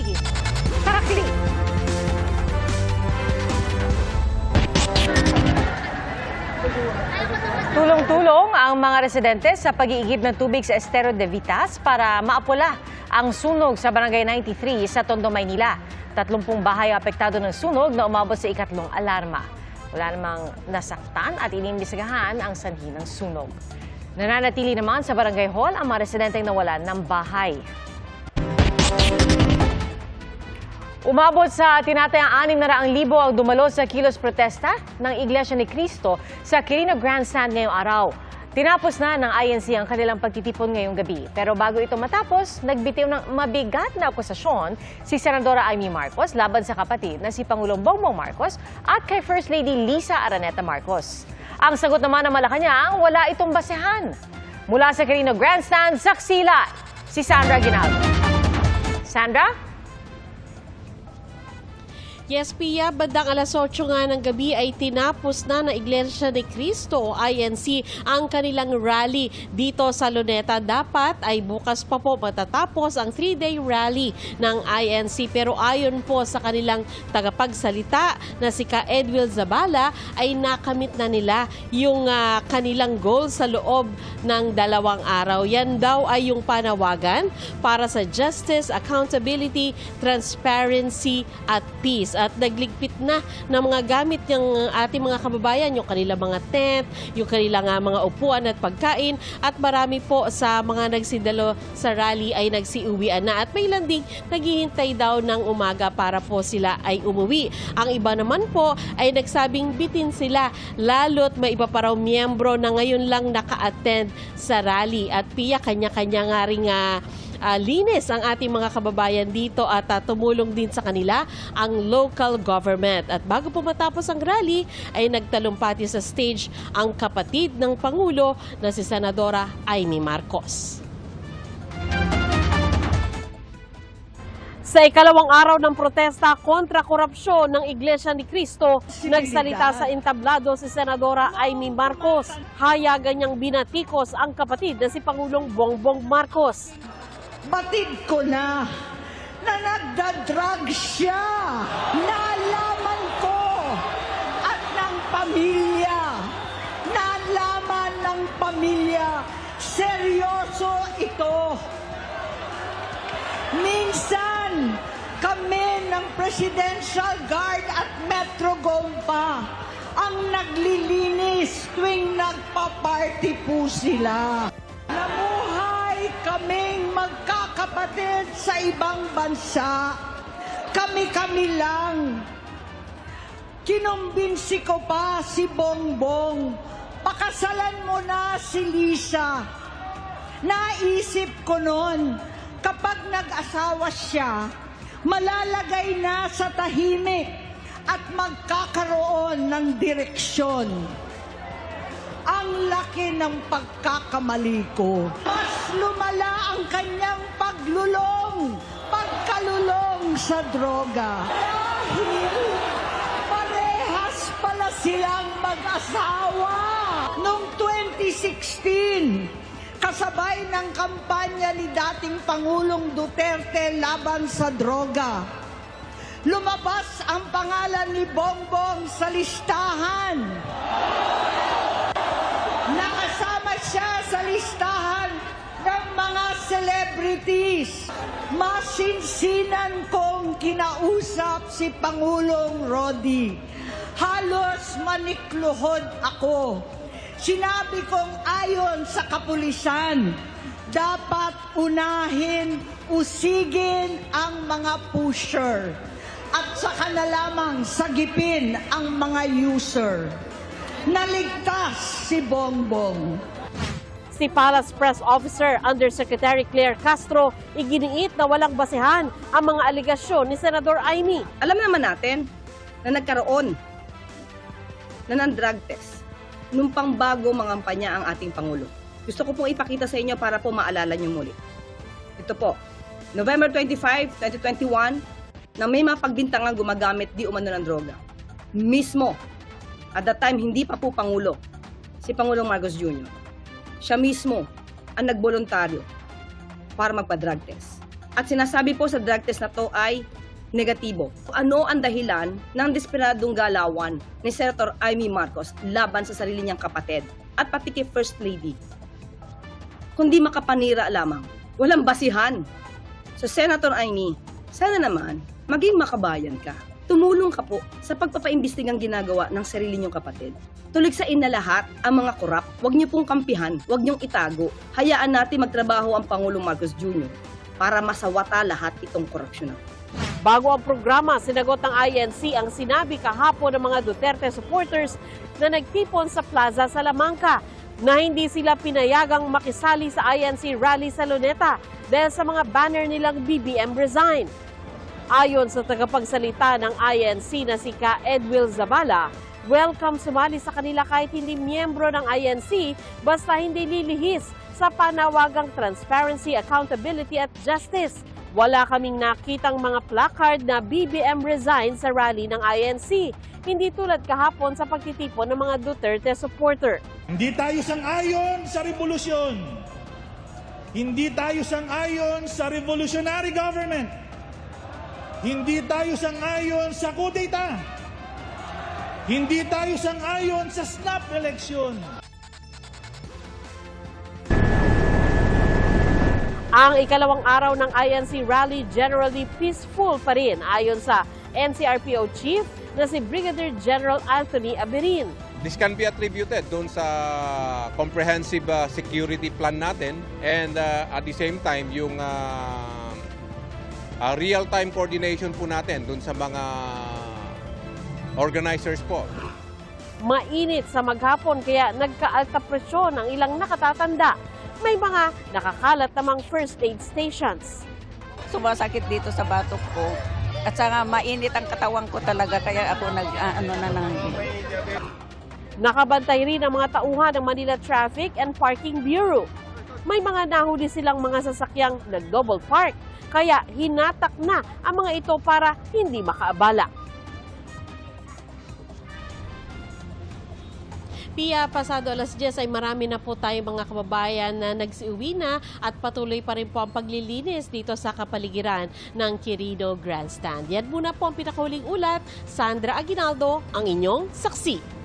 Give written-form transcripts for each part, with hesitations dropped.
Lihim. Tarakili! Tulong-tulong ang mga residente sa pag-iigib ng tubig sa Estero de Vitas para maapula ang sunog sa Barangay 93 sa Tondo, Maynila. 30 bahay apektado ng sunog na umabot sa ikatlong alarma. Wala namang nasaktan at inimbestigahan ang sanhi ng sunog. Nananatili naman sa Barangay Hall ang mga residenteng nawalan ng bahay. Umabot sa tinatayang 600,000 ang dumalo sa kilos protesta ng Iglesia ni Cristo sa Quirino Grandstand ngayong araw. Tinapos na ng INC ang kanilang pagtitipon ngayong gabi. Pero bago ito matapos, nagbitiw ng mabigat na akusasyon si Senadora Amy Marcos laban sa kapatid na si Pangulong Bongbong Marcos at kay First Lady Liza Araneta Marcos. Ang sagot naman ng Malacanang, wala itong basehan. Mula sa Quirino Grandstand, saksila si Sandra Ginaldo. Sandra? Yes, Pia, bandang alas 8 nga ng gabi ay tinapos na ng Iglesia ni Cristo o INC ang kanilang rally dito sa Luneta. Dapat ay bukas pa po matatapos ang 3-day rally ng INC. Pero ayon po sa kanilang tagapagsalita na si Ka Edwil Zabala ay nakamit na nila yung kanilang goal sa loob ng 2 araw. Yan daw ay yung panawagan para sa justice, accountability, transparency at peace. At nagligpit na ng mga gamit ng ating mga kababayan, yung kanilang mga tent, yung kanilang mga upuan at pagkain, at marami po sa mga nagsindalo sa rally ay nagsiuwian na, at may landing naghihintay daw ng umaga para po sila ay umuwi. Ang iba naman po ay nagsabing bitin sila, lalo't may iba pa raw miyembro na ngayon lang naka-attend sa rally. At Pia, kanya-kanya nga rin linis ang ating mga kababayan dito at tumulong din sa kanila ang local government. At bago po matapos ang rally ay nagtalumpati sa stage ang kapatid ng Pangulo na si Senadora Amy Marcos. Sa ikalawang araw ng protesta kontra korupsyon ng Iglesia ni Cristo, nagsalita sa entablado si Senadora Amy Marcos. Hayagan niyang binatikos ang kapatid na si Pangulong Bongbong Marcos. Batid ko na nagdadrag siya. Nalaman ko at ng pamilya. Nalaman ng pamilya. Seryoso ito. Minsan, kami ng Presidential Guard at Metro Gompa ang naglilinis tuwing nagpa-party po sila. Namuhay kaming magkakapatid sa ibang bansa. Kami-kami lang. Kinumbinsi ko pa si Bongbong. Pakasalan mo na si Liza. Naisip ko noon, kapag nag-asawa siya, malalagay na sa tahimik at magkakaroon ng direksyon. Ang laki ng pagkakamali ko. Mas lumala ang kanyang pagkalulong sa droga. Dahil parehas pala silang mag-asawa. Noong 2016, kasabay ng kampanya ni dating Pangulong Duterte laban sa droga, lumabas ang pangalan ni Bongbong sa listahan. Nakasama siya sa listahan ng mga celebrities. Masinsinan kong kinausap si Pangulong Rodi. Halos manikluhod ako. Sinabi kong ayon sa kapulisan, dapat usigin ang mga pusher at saka na lamang sagipin ang mga user. Naligtas si Bongbong. Si Palace Press Officer Undersecretary Claire Castro iginiit na walang basehan ang mga aligasyon ni Senador Amy. Alam naman natin na nagkaroon na ng drug test nung pang bago mangampanya ang ating Pangulo. Gusto ko pong ipakita sa inyo para po maalala niyo muli. Ito po, November 25, 2021, na may mga pagbintangang gumagamit di umano ng droga. Mismo, at that time hindi pa po Pangulo, si Pangulong Marcos Jr. Siya mismo ang nagboluntaryo para magpa-drug test. At sinasabi po sa drug test na to ay negatibo. Ano ang dahilan ng desperadong galawan ni Senator Amy Marcos laban sa sarili niyang kapatid at pati kay First Lady? Kundi makapanira lamang, walang basihan. So Senator Amy, sana naman maging makabayan ka. Tumulong ka po sa pagpapaimbestigang ginagawa ng sarili niyong kapatid. Tuligsain na lahat ang mga korap, huwag niyo pong kampihan, huwag niyong itago. Hayaan natin magtrabaho ang Pangulong Marcos Jr. para masawata lahat itong korupsyon. Bago ang programa, sinagot ng INC ang sinabi kahapon ng mga Duterte supporters na nagtipon sa Plaza Salamanca na hindi sila pinayagang makisali sa INC rally sa Luneta dahil sa mga banner nilang BBM resign. Ayon sa tagapagsalita ng INC na si Ka Edwil Zabala, welcome sumali sa kanila kahit hindi miyembro ng INC basta hindi lilihis sa panawagang transparency, accountability at justice. Wala kaming nakitang mga placard na BBM resign sa rally ng INC. Hindi tulad kahapon sa pagtitipon ng mga Duterte supporter. Hindi tayo sang-ayon sa revolusyon. Hindi tayo sang-ayon sa revolutionary government. Hindi tayo sang-ayon sa kudeta. Hindi tayo sang-ayon sa snap election. Ang ikalawang araw ng INC rally generally peaceful pa rin ayon sa NCRPO Chief na si Brigadier General Anthony Aberin. This can be attributed doon sa comprehensive security plan natin and at the same time yung real-time coordination po natin doon sa mga organizers po. Mainit sa maghapon kaya nagkaalta presyon ang ilang nakatatanda. May mga nakakalat namang first aid stations. Sumasakit dito sa batok ko at saka mainit ang katawan ko talaga kaya ako Nakabantay rin ang mga tauhan ng Manila Traffic and Parking Bureau. May mga nahuli silang mga sasakyang nag-double park kaya hinatak na ang mga ito para hindi makaabala. Pia, pasado alas 10 ay marami na po tayong mga kababayan na nagsiuwi na at patuloy pa rin po ang paglilinis dito sa kapaligiran ng Quirino Grandstand. Yan muna po ang pinakahuling ulat. Sandra Aguinaldo, ang inyong saksi.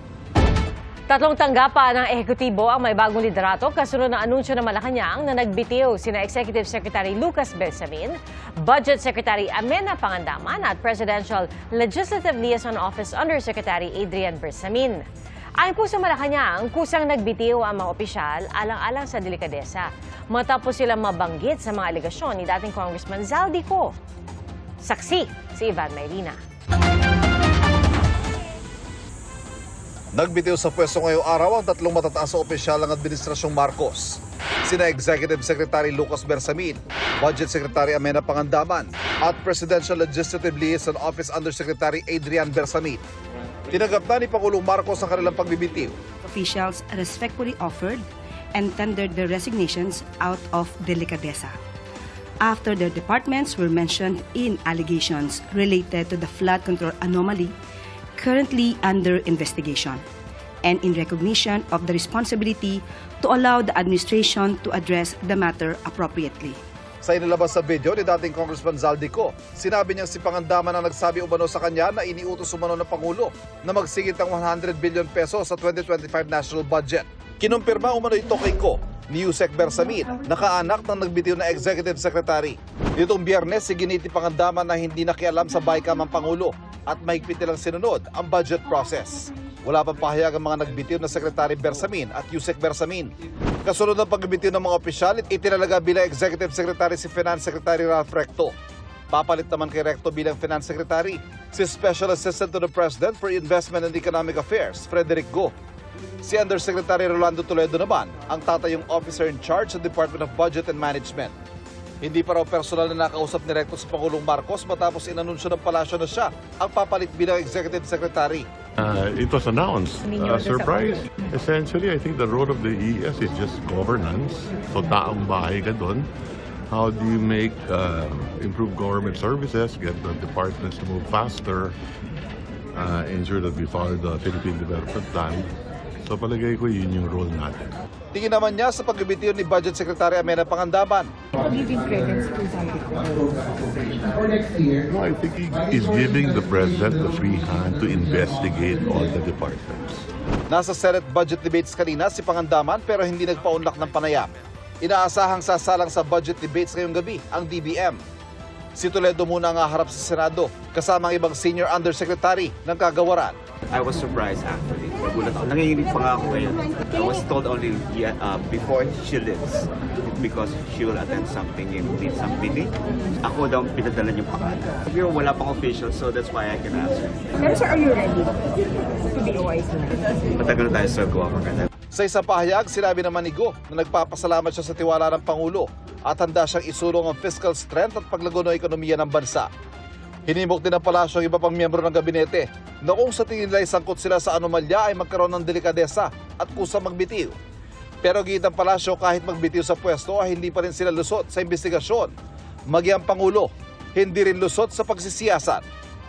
Tatlong tanggapan ng ehekutibo ang may bagong liderato kasunod ng anunsyo ng Malacanang na nagbitiw sina Executive Secretary Lucas Bersamin, Budget Secretary Amena Pangandaman at Presidential Legislative Liaison Office Undersecretary Adrian Bersamin. Ayon po sa Malacanang, kusang nagbitiw ang mga opisyal alang-alang sa delikadesa matapos silang mabanggit sa mga alegasyon ni dating Congressman Zaldico. Saksi si Ivan Mayrina. Nagbitiw sa pwesto ngayong araw ang tatlong matataas na opisyal ng Administrasyong Marcos. Sina Executive Secretary Lucas Bersamin, Budget Secretary Amena Pangandaman at Presidential Legislative Liaison Office Undersecretary Adrian Bersamin. Tinanggap na ni Pangulong Marcos ang kanilang pagbibitiw. Officials respectfully offered and tendered their resignations out of delicadeza after their departments were mentioned in allegations related to the flood control anomaly currently under investigation and in recognition of the responsibility to allow the administration to address the matter appropriately. Sa inilabas sa video ni dating Congressman Zaldico, sinabi niyang si Pangandaman ang nagsabi umano sa kanya na iniutos umano ng Pangulo na magsingit ng 100 billion pesos sa 2025 national budget. Kinumpirma umano ito kay Ko ni Yusek Bersamin, nakaanak ng nagbitiw na Executive Secretary. Nitong Biyernes, siginiti Pangandaman na hindi nakialam sa BICAM ang Pangulo at mahigpit nilang sinunod ang budget process. Wala pang pahayag ang mga nagbitiw na Secretary Bersamin at Yusek Bersamin. Kasunod ng pagbitiw ng mga opisyal, itinalaga bilang Executive Secretary si Finance Secretary Ralph Recto. Papalit naman kay Recto bilang Finance Secretary si Special Assistant to the President for Investment and Economic Affairs, Frederick Go. Si Undersecretary Rolando Toledo naman ang tatayong officer in charge sa Department of Budget and Management. Hindi pa raw personal na nakausap ni Recto sa Pangulong Marcos matapos inanunsyo ng palasyo na siya ang papalit bilang Executive Secretary. It was announced, surprise. Essentially, I think the role of the EES is just governance. So taong bahay ka doon. How do you make improve government services, get the departments to move faster, ensure that we follow the Philippine Development Plan. So palagay ko yun yung role natin. Tingin naman niya sa pagbibitiw ni Budget Secretary Amena Pangandaman. No, I think he is giving the president the free hand to investigate all the departments. Nasa Senate budget debates kanina si Pangandaman pero hindi nagpaunlak ng panayam. Inaasahang sasalang sa budget debates ngayong gabi ang DBM. Si Toledo muna ang haharap sa Senado kasama ang ibang senior undersecretary ng kagawaran. I was surprised actually. Nagulat ako. Nanginginig pa nga ako ngayon. I was told only before she leaves because she will attend something in some meeting. Ako daw pinadala niyong pangalan. Pero wala pang official, so that's why I can answer. Pero sir, are you ready to be OIC? Matagal na tayo sa government. Sa isang pahayag, sinabi naman ni Go na nagpapasalamat siya sa tiwala ng Pangulo at handa siyang isulong ang fiscal strength at paglago ng ekonomiya ng bansa. Hinimok din ng palasyo ang iba pang miyembro ng gabinete na kung sa tingin nila sangkot sila sa anomalya ay magkaroon ng delikadesa at kusa magbitiw. Pero giit ang palasyo kahit magbitiw sa pwesto ay hindi pa rin sila lusot sa investigasyon. Maging ang Pangulo, hindi rin lusot sa pagsisiyasat.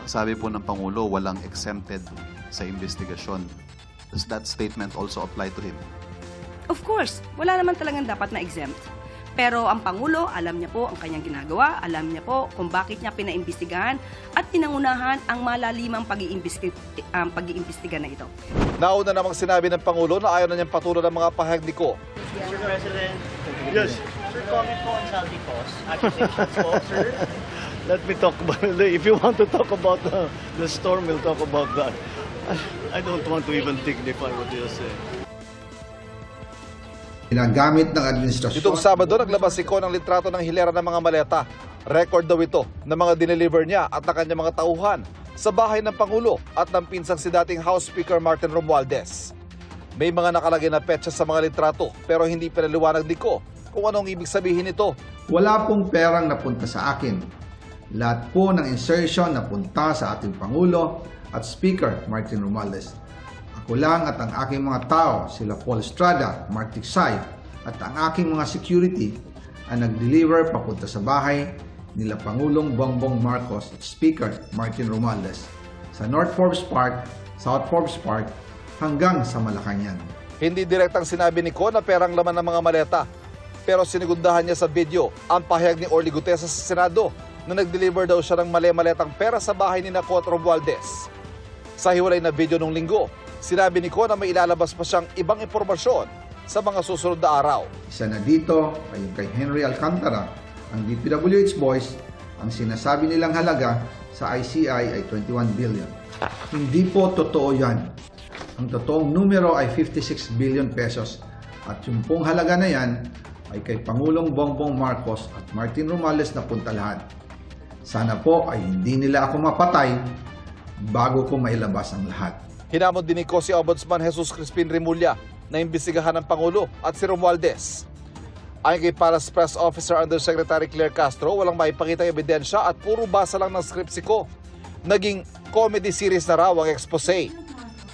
Sabi po ng Pangulo, walang exempted sa investigasyon. Does that statement also apply to him? Of course, wala naman talagang dapat na exempt. Pero ang Pangulo, alam niya po ang kanyang ginagawa, alam niya po kung bakit niya pinaimbestigahan at pinangunahan ang malalimang pag-iimbestiga na ito. Nauna namang sinabi ng Pangulo na ayaw na niyang patuloy ng mga pahayag ni Ko. Mr. President, yes. Sir, comment po on Saldi cost. Accusations po, sir. Let me talk about it. If you want to talk about the storm, we'll talk about that. I don't want to even dignify what you say. Ginagamit ng administrasyon. Itong Sabado, naglabas si Ko ng litrato ng hilera ng mga maleta. Record daw ito ng mga dineliver niya at ng kanyang mga tauhan sa bahay ng Pangulo at ng pinsang si dating House Speaker Martin Romualdez. May mga nakalagay na petsa sa mga litrato pero hindi pinaliwanag ni Ko kung anong ibig sabihin nito. Wala pong perang napunta sa akin. Lahat po ng insertion napunta sa ating Pangulo at Speaker Martin Romualdez. Ako lang at ang aking mga tao, sila Paul Estrada, Mark Tiksay, at ang aking mga security ang nag-deliver papunta sa bahay nila Pangulong Bongbong Marcos at Speaker Martin Romualdez sa North Forbes Park, South Forbes Park hanggang sa Malacanang. Hindi direktang sinabi ni Ko na perang laman ng mga maleta. Pero sinigundahan niya sa video ang pahayag ni Orly Gutesa sa Senado na nag-deliver daw siya ng mali-maletang pera sa bahay ni Ko at Romualdez. Sa hiwalay na video nung linggo, sinabi ni Ko na may ilalabas pa siyang ibang impormasyon sa mga susunod na araw. Isa na dito ay yung kay Henry Alcantara, ang DPWH boys, ang sinasabi nilang halaga sa ICI ay 21 billion. Hindi po totoo yan. Ang totoong numero ay 56 billion pesos at yung pong halaga na yan ay kay Pangulong Bongbong Marcos at Martin Romualdez na punta lahat. Sana po ay hindi nila ako mapatay bago ko mailabas ang lahat. Hinamon din ni Ko si Ombudsman Jesus Crispin Remulla na imbestigahan ng Pangulo at si Romualdez. Ayon kay Palace Press Officer Undersecretary Claire Castro, walang maipakitang ebidensya at puro basa lang ng script si Ko. Naging comedy series na raw ang expose.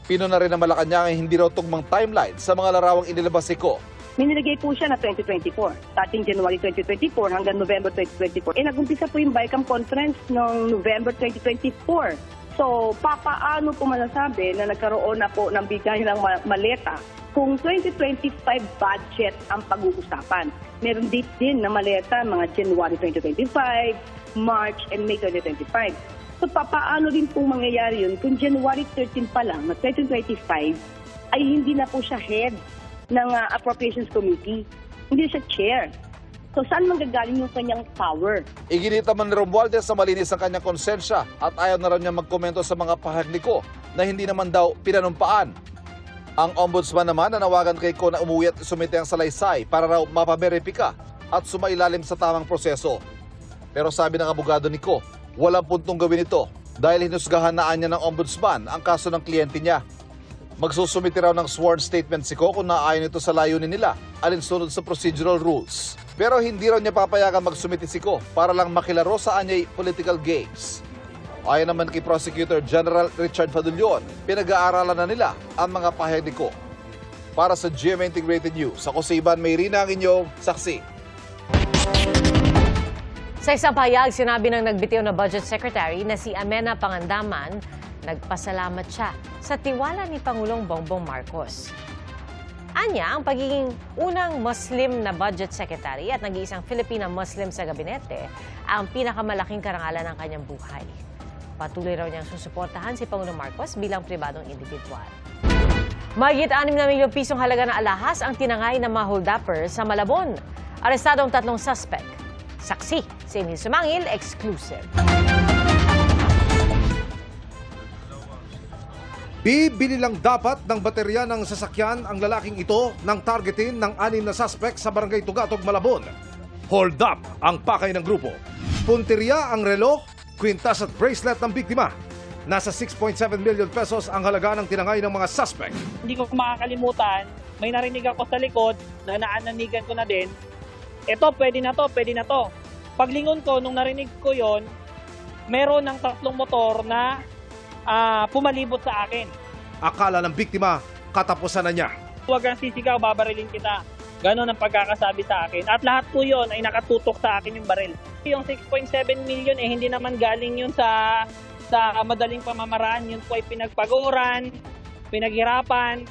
Pino na rin ng Malacanang ay hindi raw tugmang timeline sa mga larawang inilabas si Ko. Minilagay po siya na 2024, starting January 2024 hanggang November 2024. Nag-umpisa po yung BICAM conference noong November 2024. So, papaano po masasabi na nagkaroon na po ng bigay ng maleta kung 2025 budget ang pag-uusapan? Meron date din na maleta mga January 2025, March, and May 2025. So, papaano din po mangyayari yun kung January 13 pa lang na 2025 ay hindi na po siya head ng Appropriations Committee. Hindi siya chair. So saan manggagaling yung kanyang power? Iginita man ni Romualdez na malinis ang kanyang konsensya at ayaw na raw niya magkomento sa mga pahayag ni Ko na hindi naman daw pinanumpaan. Ang ombudsman naman nanawagan kay Ko na umuwi at sumite ang salaysay para raw mapaberipika at sumailalim sa tamang proseso. Pero sabi ng abogado ni Ko, walang puntong gawin ito dahil hinusgahan na niya ng ombudsman ang kaso ng kliyente niya. Magsusumite raw ng sworn statement si Ko kung naayon ito sa layunin nila alinsunod sa procedural rules. Pero hindi raw niya papayagan magsumite si Ko para lang makilaro sa anyay political games. Ayon naman kay Prosecutor General Richard Fadulion, pinag-aaralan na nila ang mga pahayag ni Ko. Para sa GMA Integrated News, ako si Ivan Mayrina, ang inyong saksi. Sa isang pahayag, sinabi ng nagbitiw na Budget Secretary na si Amena Pangandaman, nagpasalamat siya sa tiwala ni Pangulong Bongbong Marcos. Anya, ang pagiging unang Muslim na budget secretary at nag-iisang Filipina Muslim sa gabinete ang pinakamalaking karangalan ng kanyang buhay. Patuloy raw niyang susuportahan si Pangulong Marcos bilang pribadong individual. Mahigit 6 na milyong pisong halaga ng alahas ang tinangay ng mga hold-upper sa Malabon. Arestado ang 3 suspect. Saksi, si Emil Sumangil, exclusive. Bibili lang dapat ng baterya ng sasakyan ang lalaking ito nang targetin ng 6 na suspect sa Barangay Tugatog, Malabon. Hold up ang pakay ng grupo. Punteriya ang relo, kwintas at bracelet ng biktima. Nasa 6.7 million pesos ang halaga ng tinangay ng mga suspect. Hindi ko makakalimutan, may narinig ako sa likod na naananigan ko na din. Ito, pwede na to, pwede na to. Paglingon ko, nung narinig ko yon, meron ng 3 motor na pumalibot sa akin. Akala ng biktima, katapusan na niya. Huwag kang sisigaw, babarilin kita. Ganon ang pagkakasabi sa akin. At lahat po yun ay nakatutok sa akin yung baril. Yung 6.7 million hindi naman galing yun sa madaling pamamaraan. Yun po ay pinagpaguran, pinaghirapan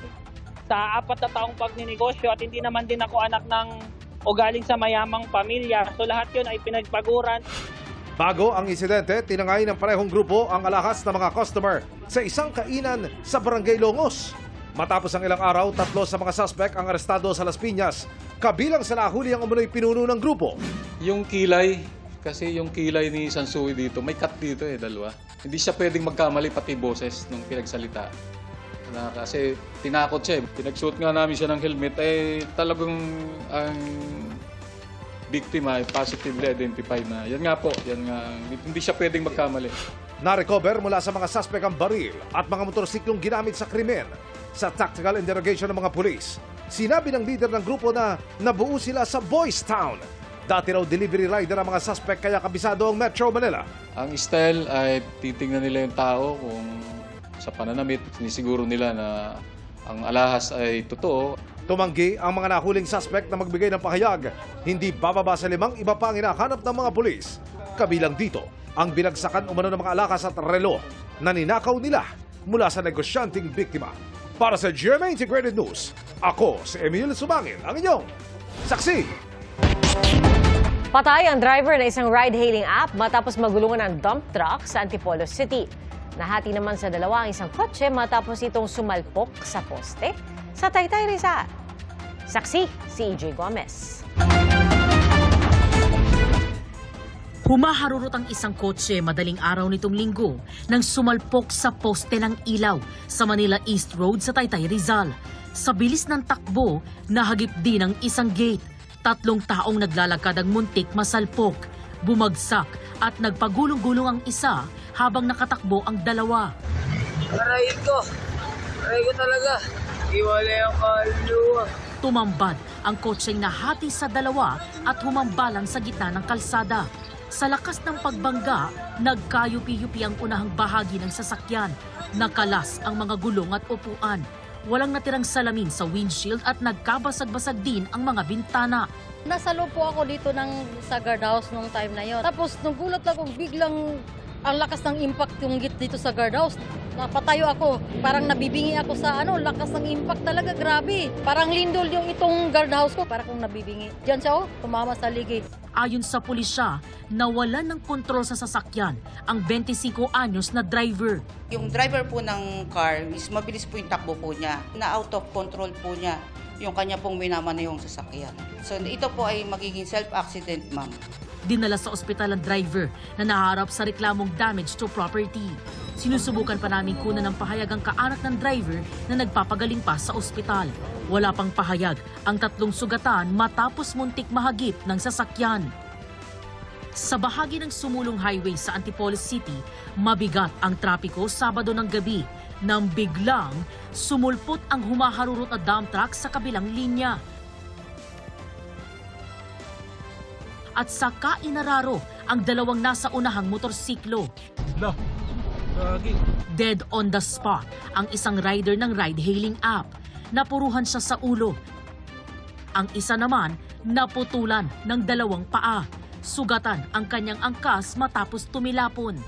sa 4 na taong pagninegosyo at hindi naman din ako anak ng o galing sa mayamang pamilya. So lahat yun ay pinagpaguran. Bago ang insidente, tinangay ng parehong grupo ang alahas ng mga customer sa isang kainan sa Barangay Longos. Matapos ang ilang araw, 3 sa mga suspect ang arestado sa Las Piñas. Kabilang sa nahuli ang umunoy pinuno ng grupo. Yung kilay, kasi yung kilay ni Sansui dito, may cut dito dalawa. Hindi siya pwedeng magkamali pati boses nung pinagsalita. Kasi tinakot siya. Pinagsuot nga namin siya ng helmet, talagang ang biktima ay positively identified na. Yan nga po, hindi siya pwedeng magkamali. Na-recover mula sa mga suspect ang baril at mga motorsiklong ginamit sa krimen. Sa tactical interrogation ng mga pulis, sinabi ng leader ng grupo na nabuo sila sa Boys Town. Dati raw delivery rider ang mga suspect kaya kabisado ang Metro Manila. Ang style ay titingnan nila yung tao kung sa pananamit, sinisiguro nila na ang alahas ay totoo. Tumanggi ang mga nahuling suspect na magbigay ng pahayag. Hindi bababa sa 5 iba pa ang hinahanap ng mga pulis. Kabilang dito, ang binagsakan umano ng mga alahas at relo na ninakaw nila mula sa negosyanteng biktima. Para sa GMA Integrated News, ako si Emil Sumangil, ang inyong saksi. Patay ang driver na isang ride-hailing app matapos magulungan ng dump truck sa Antipolo City. Nahati naman sa 2 ang isang kotse matapos itong sumalpok sa poste sa Taytay, Rizal. Saksi, si EJ Gomez. Humaharurot ang isang kotse madaling araw nitong linggo nang sumalpok sa poste ng ilaw sa Manila East Road sa Taytay, Rizal. Sa bilis ng takbo, nahagip din ang isang gate. 3 taong naglalakad ang muntik masalpok. Bumagsak at nagpagulong-gulong ang isa habang nakatakbo ang 2. Aray ko talaga. Iwala yung kaluluwa. Tumambad ang kotseng nahati sa 2 at humambalang sa gitna ng kalsada. Sa lakas ng pagbangga, nagkayupi-yupi ang unahang bahagi ng sasakyan. Nakalas ang mga gulong at upuan. Walang natirang salamin sa windshield at nagkabasag-basag din ang mga bintana. Nasa loob po ako dito sa guardhouse nung time na yon. Tapos nagulat ako, biglang ang lakas ng impact yung gate dito sa guardhouse. Napatayo ako, parang nabibingi ako sa lakas ng impact talaga, grabe. Parang lindol yung itong guardhouse ko, parang kung nabibingi. Diyan siya tumama sa ligi. Ayon sa pulisya, nawalan ng kontrol sa sasakyan ang 25 anyos na driver. Yung driver po ng car, is mabilis po yung takbo po niya. Na out of control po niya yung kanya pong minamanehong sasakyan. So ito po ay magiging self-accident, ma'am. Dinala sa ospital ang driver na naharap sa reklamong damage to property. Sinusubukan pa namin kunan ng pahayag ang kaanak ng driver na nagpapagaling pa sa ospital. Wala pang pahayag ang 3 sugatan matapos muntik mahagip ng sasakyan. Sa bahagi ng sumulong highway sa Antipolo City, mabigat ang trapiko Sabado ng gabi nang biglang sumulpot ang humaharurot na dump truck sa kabilang linya. At saka inararo ang 2 nasa unahang motorsiklo. Dead on the spot ang isang rider ng ride-hailing app. Napuruhan siya sa ulo. Ang isa naman naputulan ng 2 paa. Sugatan ang kanyang angkas matapos tumilapon.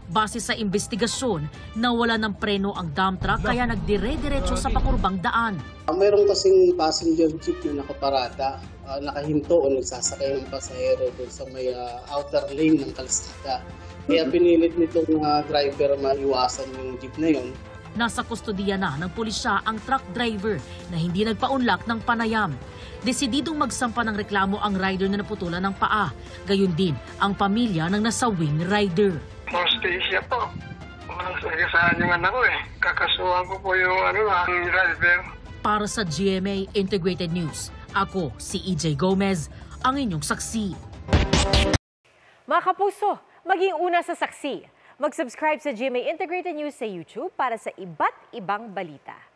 Base sa investigasyon, nawala ng preno ang dump truck kaya nagdire-diretso sa pakurbang daan. Mayroon kasing passenger jeep na nakaparada, nakahinto o nagsasakay ng pasahero doon sa may outer lane ng kalsada. Kaya pinilit nitong driver maiwasan yung jeep na yun. Nasa kustodiya na ng pulisya ang truck driver na hindi nagpaunlak ng panayam. Desididong magsampa ng reklamo ang rider na naputulan ng paa. Gayon din ang pamilya ng nasawing rider. Hostesya po. Nagasaan yung anak ko eh. Kakasuhan ko po yung driver. Para sa GMA Integrated News, ako si EJ Gomez, ang inyong saksi. Mga kapuso, maging una sa saksi. Mag-subscribe sa GMA Integrated News sa YouTube para sa iba't ibang balita.